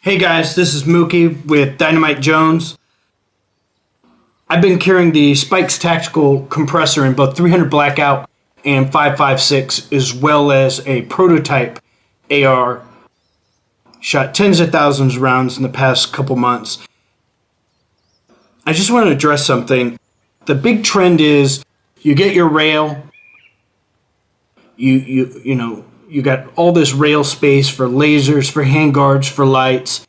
Hey guys, this is Mookie with Dynamite Jones. I've been carrying the Spikes Tactical Compressor in both 300 Blackout and 5.56, as well as a prototype AR. Shot tens of thousands of rounds in the past couple months. I just want to address something. The big trend is you get your rail, you got all this rail space for lasers, for handguards, for lights.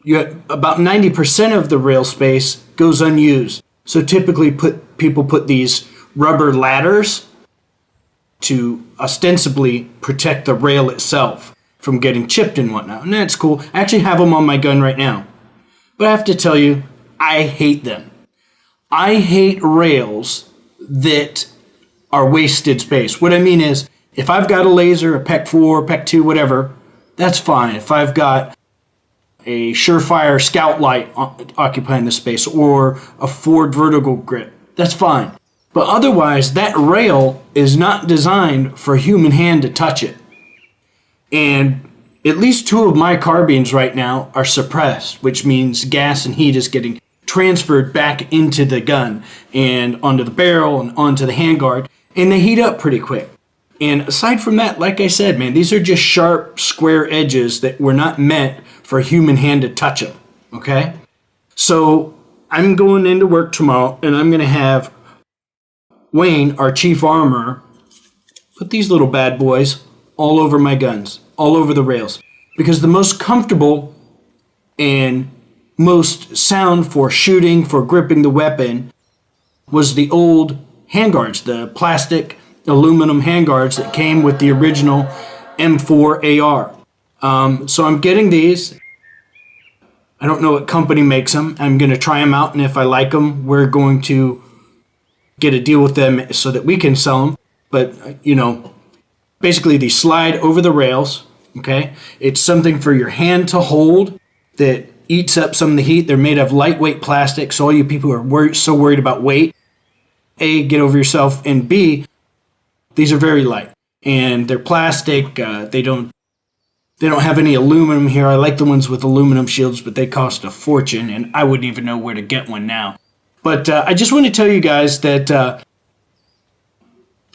You got about 90% of the rail space goes unused. So typically people put these rubber ladders to ostensibly protect the rail itself from getting chipped and whatnot. And that's cool. I actually have them on my gun right now. But I have to tell you, I hate them. I hate rails that are wasted space. What I mean is, if I've got a laser, a PEC 4, PEC 2, whatever, that's fine. If I've got a Surefire scout light occupying the space or a Ford vertical grip, that's fine. But otherwise, that rail is not designed for a human hand to touch it. And at least two of my carbines right now are suppressed, which means gas and heat is getting transferred back into the gun and onto the barrel and onto the handguard, and they heat up pretty quick. And aside from that, like I said, man, these are just sharp, square edges that were not meant for a human hand to touch them, okay? So I'm going into work tomorrow, and I'm going to have Wayne, our chief armorer, put these little bad boys all over my guns, all over the rails. Because the most comfortable and most sound for shooting, for gripping the weapon, was the old handguards, the plastic aluminum handguards that came with the original M4 AR. So I'm getting these. I don't know what company makes them. I'm going to try them out, and if I like them, we're going to get a deal with them so that we can sell them. But, basically they slide over the rails, okay? It's something for your hand to hold that eats up some of the heat. They're made of lightweight plastic, so all you people who are so worried about weight, A, get over yourself, and B, these are very light, and they're plastic. They don't have any aluminum here. I like the ones with aluminum shields, but they cost a fortune, and I wouldn't even know where to get one now. But I just want to tell you guys that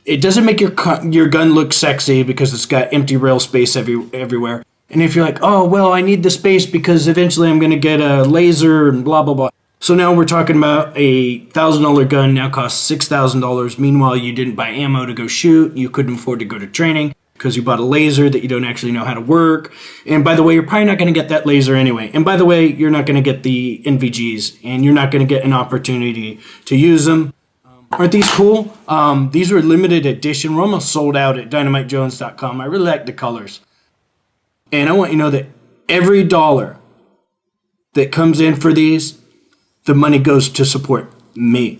it doesn't make your gun look sexy because it's got empty rail space everywhere. And if you're like, oh, well, I need the space because eventually I'm going to get a laser and blah, blah, blah. So now we're talking about a $1,000 gun now costs $6,000. Meanwhile, you didn't buy ammo to go shoot. You couldn't afford to go to training because you bought a laser that you don't actually know how to work. And by the way, you're probably not going to get that laser anyway. And by the way, you're not going to get the NVGs, and you're not going to get an opportunity to use them. Aren't these cool? These are limited edition. We're almost sold out at dynamitejones.com. I really like the colors. And I want you to know that every dollar that comes in for these, the money goes to support me.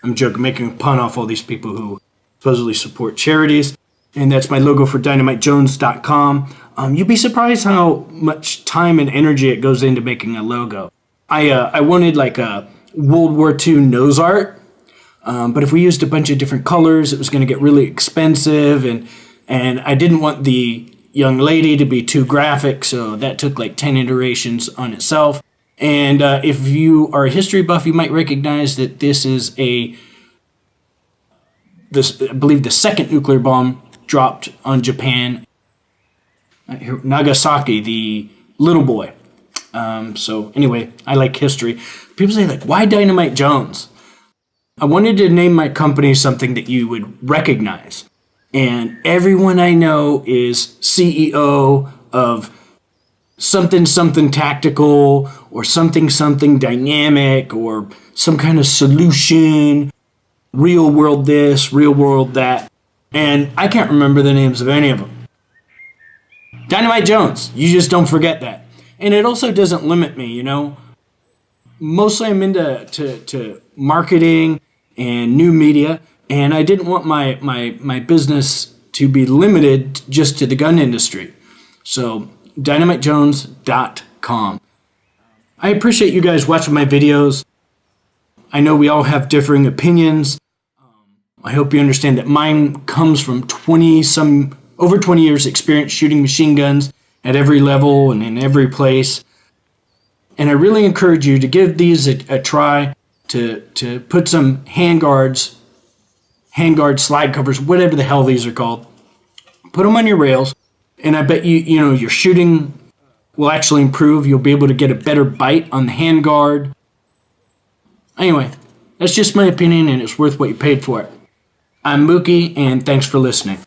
I'm joking, making a pun off all these people who supposedly support charities. And that's my logo for dynamitejones.com. You'd be surprised how much time and energy it goes into making a logo. I wanted like a World War II nose art. But if we used a bunch of different colors, it was going to get really expensive. And I didn't want the young lady to be too graphic, so that took like 10 iterations on itself. And if you are a history buff, you might recognize that this is I believe the second nuclear bomb dropped on Japan. Nagasaki, the little boy. So anyway, I like history. People say, like, why Dynamite Jones? I wanted to name my company something that you would recognize. And everyone I know is CEO of something tactical or something dynamic or some kind of solution, real world this, real world that. And I can't remember the names of any of them. Dynamite Jones, you just don't forget that. And it also doesn't limit me, Mostly I'm into to marketing and new media, and I didn't want my business to be limited just to the gun industry. So dynamitejones.com. I appreciate you guys watching my videos. I know we all have differing opinions. I hope you understand that mine comes from over 20 years experience shooting machine guns at every level and in every place. And I really encourage you to give these a try, to put some handguards, slide covers, whatever the hell these are called. Put them on your rails, and I bet your shooting will actually improve. You'll be able to get a better bite on the handguard. Anyway, that's just my opinion, and it's worth what you paid for it. I'm Mookie, and thanks for listening.